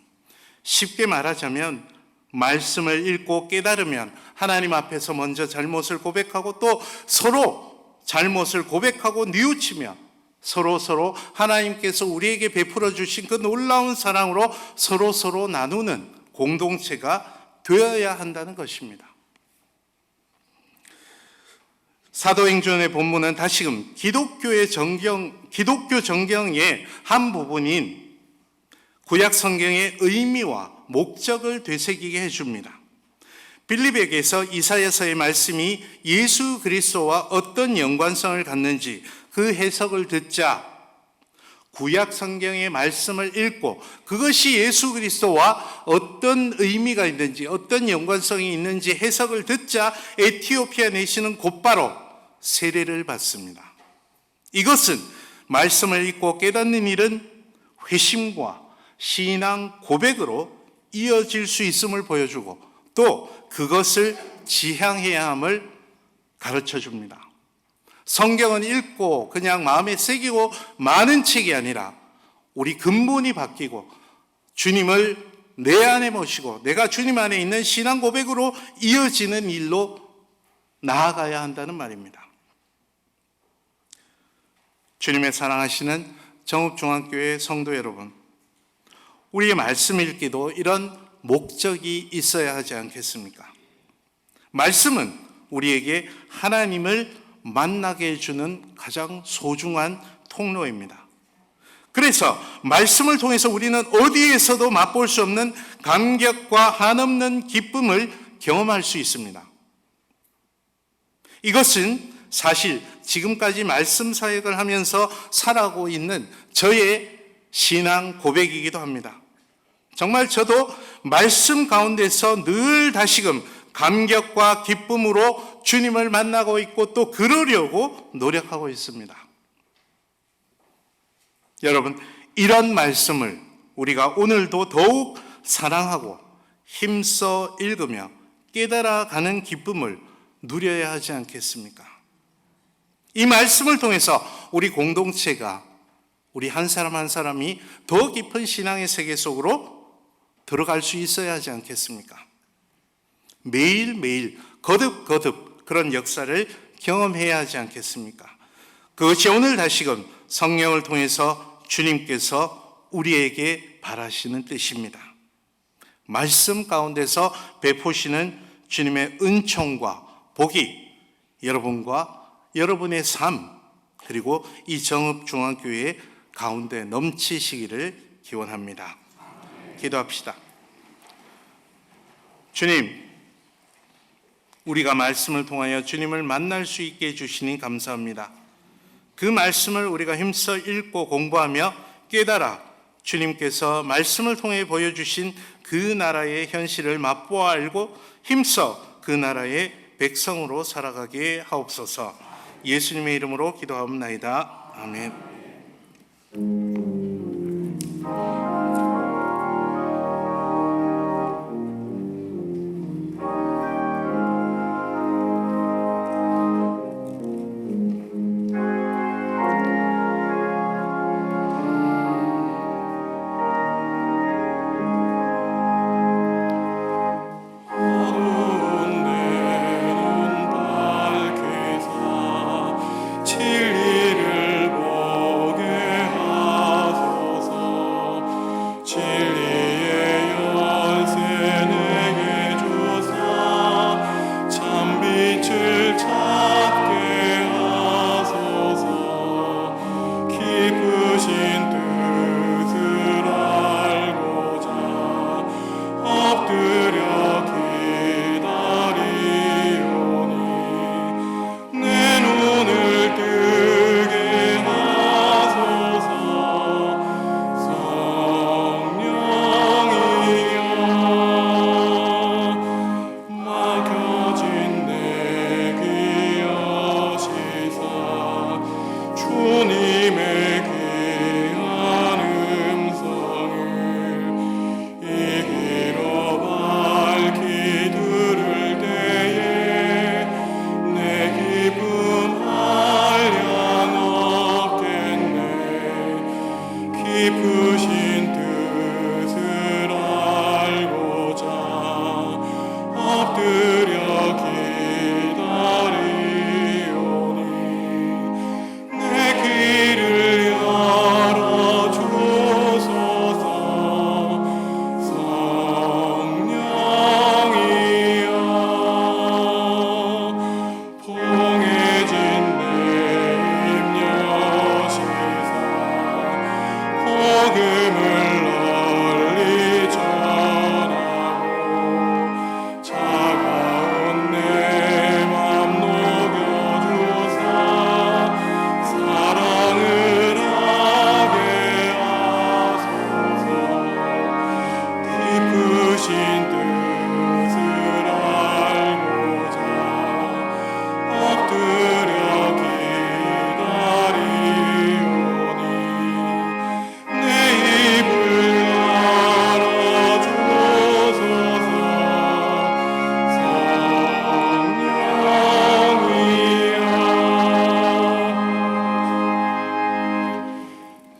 쉽게 말하자면 말씀을 읽고 깨달으면 하나님 앞에서 먼저 잘못을 고백하고 또 서로 잘못을 고백하고 뉘우치며 서로 하나님께서 우리에게 베풀어 주신 그 놀라운 사랑으로 서로 나누는 공동체가 되어야 한다는 것입니다. 사도행전의 본문은 다시금 기독교 정경의 한 부분인 구약 성경의 의미와 목적을 되새기게 해줍니다. 빌립에게서 이사야서의 말씀이 예수 그리스도와 어떤 연관성을 갖는지 그 해석을 듣자 구약 성경의 말씀을 읽고 그것이 예수 그리스도와 어떤 의미가 있는지 어떤 연관성이 있는지 해석을 듣자 에티오피아 내시는 곧바로 세례를 받습니다. 이것은 말씀을 읽고 깨닫는 일은 회심과 신앙 고백으로 이어질 수 있음을 보여주고 또 그것을 지향해야 함을 가르쳐 줍니다. 성경은 읽고 그냥 마음에 새기고 마는 책이 아니라 우리 근본이 바뀌고 주님을 내 안에 모시고 내가 주님 안에 있는 신앙 고백으로 이어지는 일로 나아가야 한다는 말입니다. 주님의 사랑하시는 정읍중앙교회 성도 여러분, 우리의 말씀 읽기도 이런 목적이 있어야 하지 않겠습니까? 말씀은 우리에게 하나님을 만나게 해주는 가장 소중한 통로입니다. 그래서 말씀을 통해서 우리는 어디에서도 맛볼 수 없는 감격과 한없는 기쁨을 경험할 수 있습니다. 이것은 사실 지금까지 말씀 사역을 하면서 살아가고 있는 저의 신앙 고백이기도 합니다. 정말 저도 말씀 가운데서 늘 다시금 감격과 기쁨으로 주님을 만나고 있고 또 그러려고 노력하고 있습니다. 여러분, 이런 말씀을 우리가 오늘도 더욱 사랑하고 힘써 읽으며 깨달아가는 기쁨을 누려야 하지 않겠습니까? 이 말씀을 통해서 우리 공동체가, 우리 한 사람 한 사람이 더 깊은 신앙의 세계 속으로 들어갈 수 있어야 하지 않겠습니까? 매일매일 거듭거듭 그런 역사를 경험해야 하지 않겠습니까? 그것이 오늘 다시금 성령을 통해서 주님께서 우리에게 바라시는 뜻입니다. 말씀 가운데서 베푸시는 주님의 은총과 복이 여러분과 여러분의 삶, 그리고 이 정읍중앙교회 가운데 넘치시기를 기원합니다. 기도합시다. 주님, 우리가 말씀을 통하여 주님을 만날 수 있게 해주시니 감사합니다. 그 말씀을 우리가 힘써 읽고 공부하며 깨달아 주님께서 말씀을 통해 보여주신 그 나라의 현실을 맛보아 알고 힘써 그 나라의 백성으로 살아가게 하옵소서. 예수님의 이름으로 기도하옵나이다. 아멘.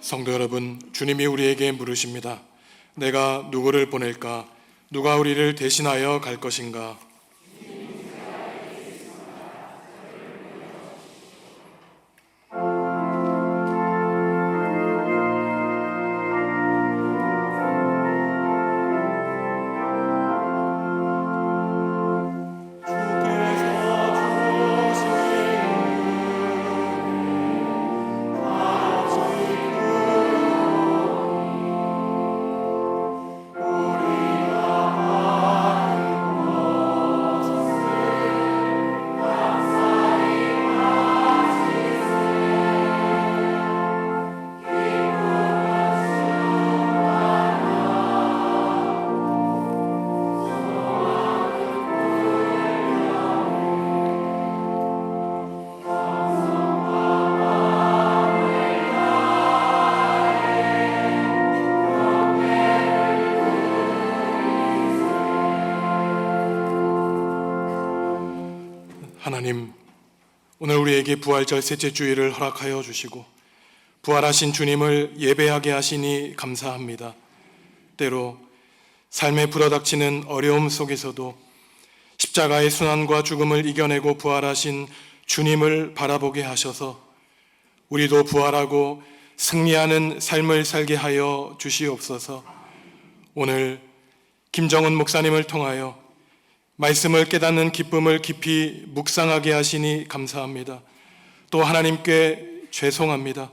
성도 여러분, 주님이 우리에게 물으십니다. 내가 누구를 보낼까? 누가 우리를 대신하여 갈 것인가? 하나님, 오늘 우리에게 부활절 셋째 주일을 허락하여 주시고 부활하신 주님을 예배하게 하시니 감사합니다. 때로 삶에 불어닥치는 어려움 속에서도 십자가의 순환과 죽음을 이겨내고 부활하신 주님을 바라보게 하셔서 우리도 부활하고 승리하는 삶을 살게 하여 주시옵소서. 오늘 김정은 목사님을 통하여 말씀을 깨닫는 기쁨을 깊이 묵상하게 하시니 감사합니다. 또 하나님께 죄송합니다.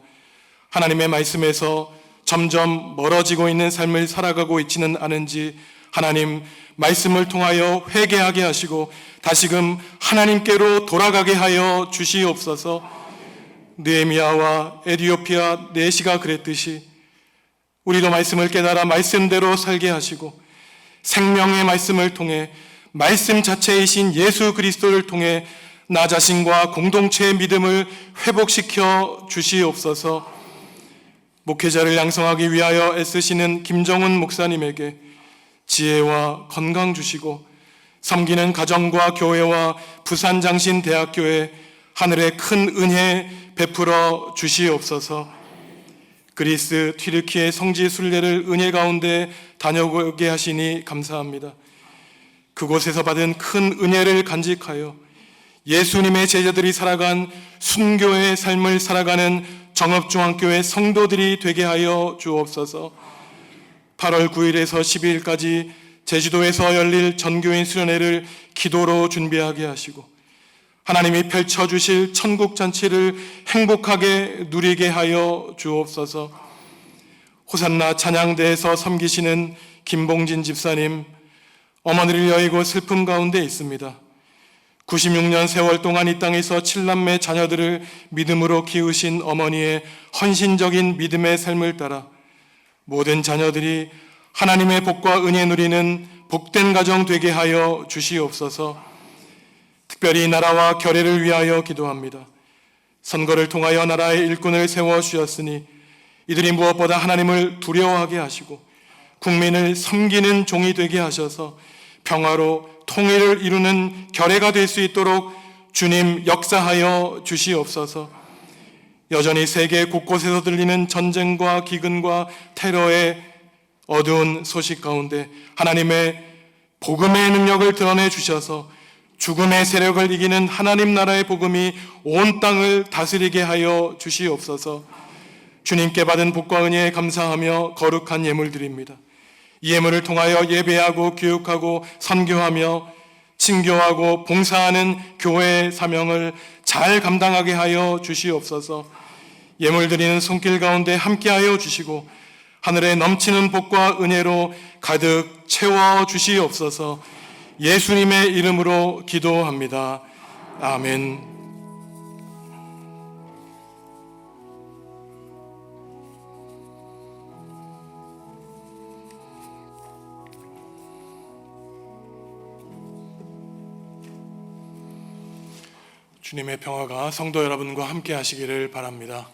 하나님의 말씀에서 점점 멀어지고 있는 삶을 살아가고 있지는 않은지 하나님 말씀을 통하여 회개하게 하시고 다시금 하나님께로 돌아가게 하여 주시옵소서. 느헤미야와 에디오피아 내시가 그랬듯이 우리도 말씀을 깨달아 말씀대로 살게 하시고 생명의 말씀을 통해 말씀 자체이신 예수 그리스도를 통해 나 자신과 공동체의 믿음을 회복시켜 주시옵소서. 목회자를 양성하기 위하여 애쓰시는 김정은 목사님에게 지혜와 건강 주시고 섬기는 가정과 교회와 부산장신대학교에 하늘의 큰 은혜 베풀어 주시옵소서. 그리스 튀르키의 성지 순례를 은혜 가운데 다녀오게 하시니 감사합니다. 그곳에서 받은 큰 은혜를 간직하여 예수님의 제자들이 살아간 순교의 삶을 살아가는 정읍중앙교회 성도들이 되게 하여 주옵소서. 8월 9일에서 12일까지 제주도에서 열릴 전교인 수련회를 기도로 준비하게 하시고 하나님이 펼쳐주실 천국잔치를 행복하게 누리게 하여 주옵소서. 호산나 찬양대에서 섬기시는 김봉진 집사님, 어머니를 여의고 슬픔 가운데 있습니다. 96년 세월 동안 이 땅에서 7남매 자녀들을 믿음으로 키우신 어머니의 헌신적인 믿음의 삶을 따라 모든 자녀들이 하나님의 복과 은혜 누리는 복된 가정 되게 하여 주시옵소서. 특별히 나라와 결의를 위하여 기도합니다. 선거를 통하여 나라의 일꾼을 세워주셨으니 이들이 무엇보다 하나님을 두려워하게 하시고 국민을 섬기는 종이 되게 하셔서 평화로 통일을 이루는 결의가 될 수 있도록 주님 역사하여 주시옵소서. 여전히 세계 곳곳에서 들리는 전쟁과 기근과 테러의 어두운 소식 가운데 하나님의 복음의 능력을 드러내 주셔서 죽음의 세력을 이기는 하나님 나라의 복음이 온 땅을 다스리게 하여 주시옵소서. 주님께 받은 복과 은혜에 감사하며 거룩한 예물 드립니다. 이 예물을 통하여 예배하고 교육하고 선교하며 친교하고 봉사하는 교회의 사명을 잘 감당하게 하여 주시옵소서. 예물 드리는 손길 가운데 함께하여 주시고 하늘에 넘치는 복과 은혜로 가득 채워 주시옵소서. 예수님의 이름으로 기도합니다. 아멘. 주님의 평화가 성도 여러분과 함께 하시기를 바랍니다.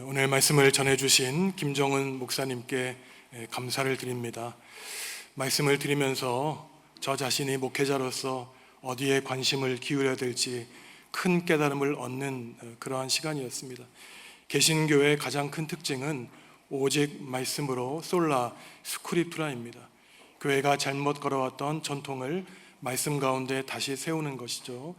오늘 말씀을 전해주신 김정은 목사님께 감사를 드립니다. 말씀을 드리면서 저 자신이 목회자로서 어디에 관심을 기울여야 될지 큰 깨달음을 얻는 그러한 시간이었습니다. 개신교의 가장 큰 특징은 오직 말씀으로 솔라 스크립투라입니다. 교회가 잘못 걸어왔던 전통을 말씀 가운데 다시 세우는 것이죠.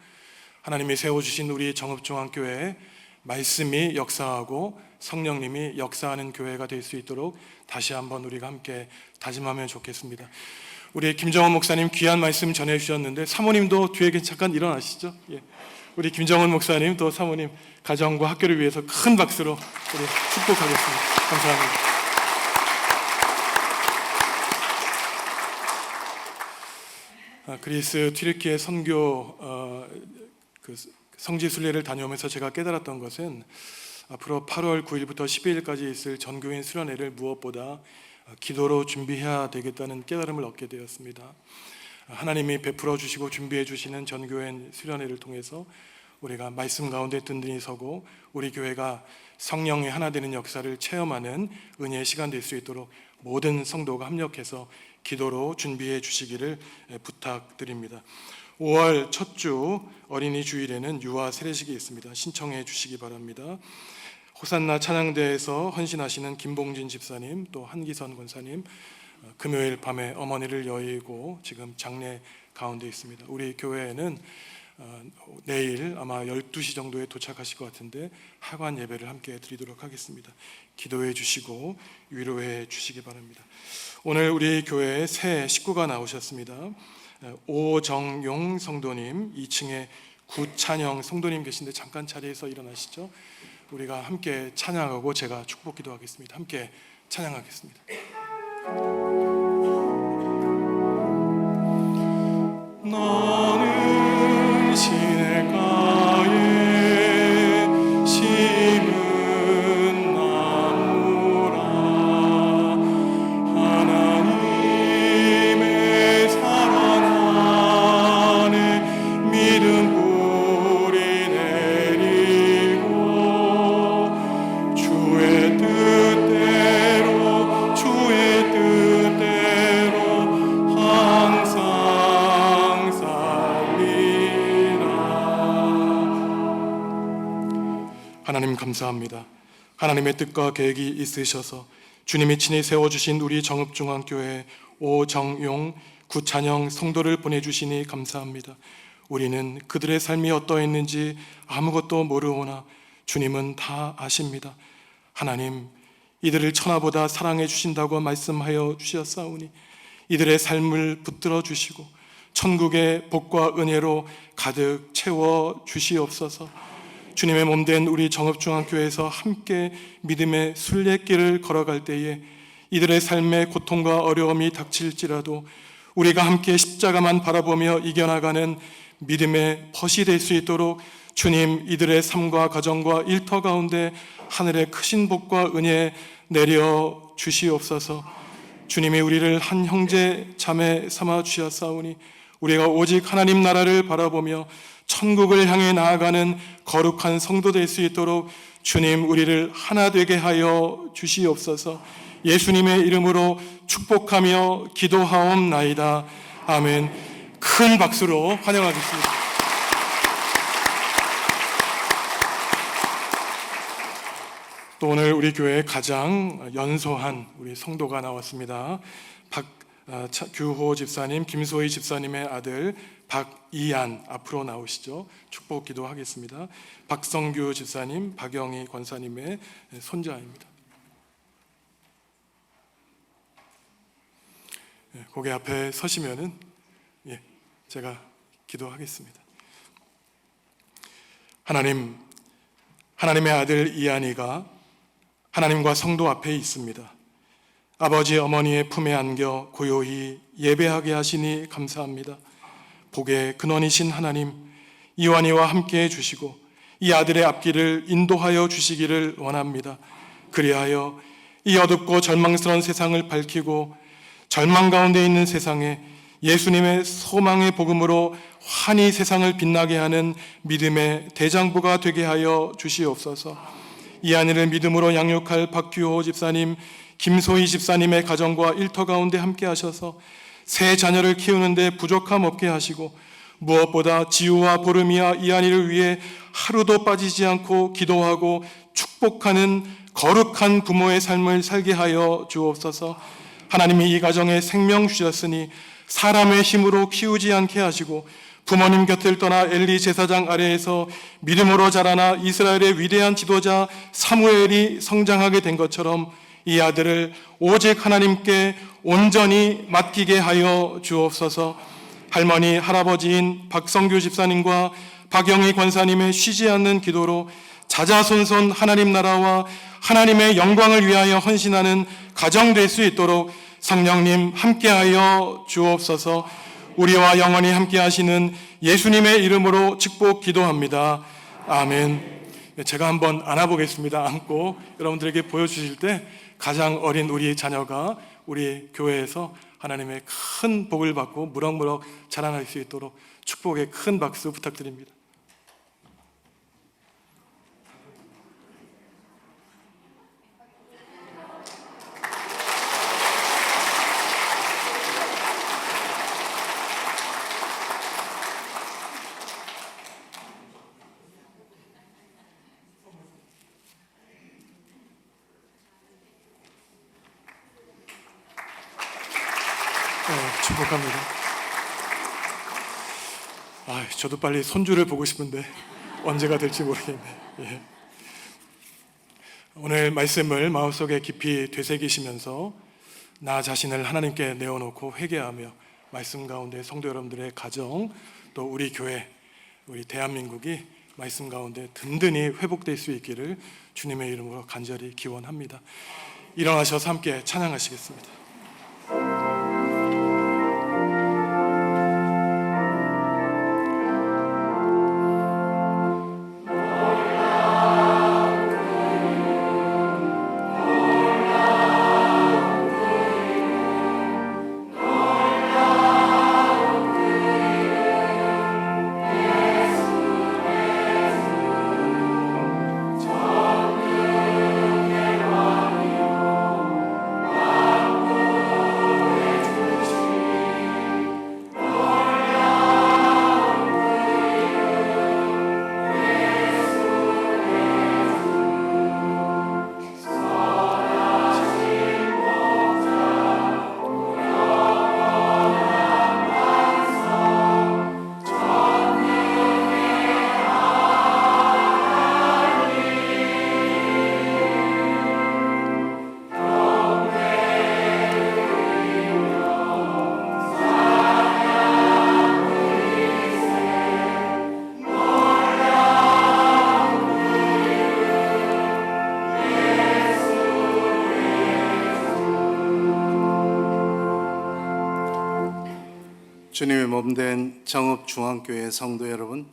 하나님이 세워주신 우리 정읍중앙교회에 말씀이 역사하고 성령님이 역사하는 교회가 될 수 있도록 다시 한번 우리가 함께 다짐하면 좋겠습니다. 우리 김정은 목사님 귀한 말씀 전해주셨는데 사모님도 뒤에 잠깐 일어나시죠. 예. 우리 김정은 목사님 또 사모님 가정과 학교를 위해서 큰 박수로 우리 축복하겠습니다. 감사합니다. 그리스 튀르키예 선교 성지 순례를 다녀오면서 제가 깨달았던 것은 앞으로 8월 9일부터 12일까지 있을 전교인 수련회를 무엇보다 기도로 준비해야 되겠다는 깨달음을 얻게 되었습니다. 하나님이 베풀어 주시고 준비해 주시는 전교인 수련회를 통해서 우리가 말씀 가운데 든든히 서고 우리 교회가 성령의 하나 되는 역사를 체험하는 은혜의 시간 될 수 있도록 모든 성도가 합력해서 기도로 준비해 주시기를 부탁드립니다. 5월 첫 주 어린이 주일에는 유아 세례식이 있습니다. 신청해 주시기 바랍니다. 호산나 찬양대에서 헌신하시는 김봉진 집사님, 또 한기선 권사님, 금요일 밤에 어머니를 여의고 지금 장례 가운데 있습니다. 우리 교회에는 내일 아마 12시 정도에 도착하실 것 같은데 하관 예배를 함께 드리도록 하겠습니다. 기도해 주시고 위로해 주시기 바랍니다. 오늘 우리 교회에 새 식구가 나오셨습니다. 오정용 성도님, 2층에 구찬영 성도님 계신데 잠깐 자리에서 일어나시죠. 우리가 함께 찬양하고 제가 축복 기도하겠습니다. 함께 찬양하겠습니다. 나는 시냇가에 심은 나무라. 하나님의 사랑 안에 믿음 뿌리 내리고 주의 뜻대로 항상 하나님 감사합니다. 하나님의 뜻과 계획이 있으셔서 주님이 친히 세워주신 우리 정읍중앙교회 오정용, 구찬영 성도를 보내주시니 감사합니다. 우리는 그들의 삶이 어떠했는지 아무것도 모르오나 주님은 다 아십니다. 하나님, 이들을 천하보다 사랑해 주신다고 말씀하여 주셨사오니 이들의 삶을 붙들어 주시고 천국의 복과 은혜로 가득 채워 주시옵소서. 주님의 몸된 우리 정읍중앙교회에서 함께 믿음의 순례길을 걸어갈 때에 이들의 삶의 고통과 어려움이 닥칠지라도 우리가 함께 십자가만 바라보며 이겨나가는 믿음의 벗이 될 수 있도록 주님, 이들의 삶과 가정과 일터 가운데 하늘의 크신 복과 은혜 내려 주시옵소서. 주님이 우리를 한 형제 자매 삼아 주셨사오니 우리가 오직 하나님 나라를 바라보며 천국을 향해 나아가는 거룩한 성도 될 수 있도록 주님, 우리를 하나 되게 하여 주시옵소서. 예수님의 이름으로 축복하며 기도하옵나이다. 아멘. 큰 박수로 환영하겠습니다. 또 오늘 우리 교회에 가장 연소한 우리 성도가 나왔습니다. 박규호 집사님, 김소희 집사님의 아들 박이안 앞으로 나오시죠. 축복 기도하겠습니다. 박성규 집사님, 박영희 권사님의 손자입니다. 고개 앞에 서시면은 제가 기도하겠습니다. 하나님, 하나님의 아들 이안이가 하나님과 성도 앞에 있습니다. 아버지 어머니의 품에 안겨 고요히 예배하게 하시니 감사합니다. 복의 근원이신 하나님, 이완이와 함께 해주시고 이 아들의 앞길을 인도하여 주시기를 원합니다. 그리하여 이 어둡고 절망스러운 세상을 밝히고 절망 가운데 있는 세상에 예수님의 소망의 복음으로 환히 세상을 빛나게 하는 믿음의 대장부가 되게 하여 주시옵소서. 이 아이를 믿음으로 양육할 박규호 집사님, 김소희 집사님의 가정과 일터 가운데 함께 하셔서 새 자녀를 키우는데 부족함 없게 하시고 무엇보다 지우와 보름이와 이한이를 위해 하루도 빠지지 않고 기도하고 축복하는 거룩한 부모의 삶을 살게 하여 주옵소서. 하나님이 이 가정에 생명 주셨으니 사람의 힘으로 키우지 않게 하시고 부모님 곁을 떠나 엘리 제사장 아래에서 믿음으로 자라나 이스라엘의 위대한 지도자 사무엘이 성장하게 된 것처럼 이 아들을 오직 하나님께 온전히 맡기게 하여 주옵소서. 할머니, 할아버지인 박성규 집사님과 박영희 권사님의 쉬지 않는 기도로 자자손손 하나님 나라와 하나님의 영광을 위하여 헌신하는 가정 될 수 있도록 성령님 함께하여 주옵소서. 우리와 영원히 함께 하시는 예수님의 이름으로 축복 기도합니다. 아멘. 제가 한번 안아보겠습니다. 안고 여러분들에게 보여주실 때 가장 어린 우리 자녀가 우리 교회에서 하나님의 큰 복을 받고 무럭무럭 자라날 수 있도록 축복의 큰 박수 부탁드립니다. 축복합니다. 저도 빨리 손주를 보고 싶은데 언제가 될지 모르겠네. 예. 오늘 말씀을 마음속에 깊이 되새기시면서 나 자신을 하나님께 내어놓고 회개하며 말씀 가운데 성도 여러분들의 가정, 또 우리 교회, 우리 대한민국이 말씀 가운데 든든히 회복될 수 있기를 주님의 이름으로 간절히 기원합니다. 일어나셔서 함께 찬양하시겠습니다.
주님의 몸된 정읍중앙교회 성도 여러분,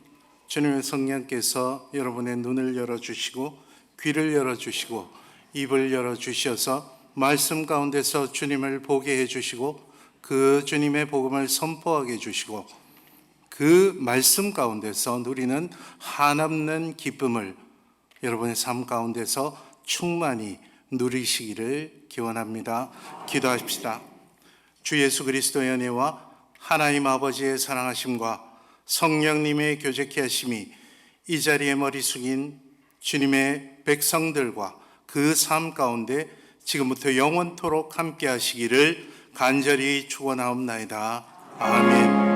주님의 성령께서 여러분의 눈을 열어주시고 귀를 열어주시고 입을 열어주셔서 말씀 가운데서 주님을 보게 해주시고 그 주님의 복음을 선포하게 해주시고 그 말씀 가운데서 누리는 한없는 기쁨을 여러분의 삶 가운데서 충만히 누리시기를 기원합니다. 기도하십시다. 주 예수 그리스도의 은혜와 하나님 아버지의 사랑하심과 성령님의 교제케 하심이 이 자리에 머리 숙인 주님의 백성들과 그 삶 가운데 지금부터 영원토록 함께 하시기를 간절히 축원하옵나이다. 아멘.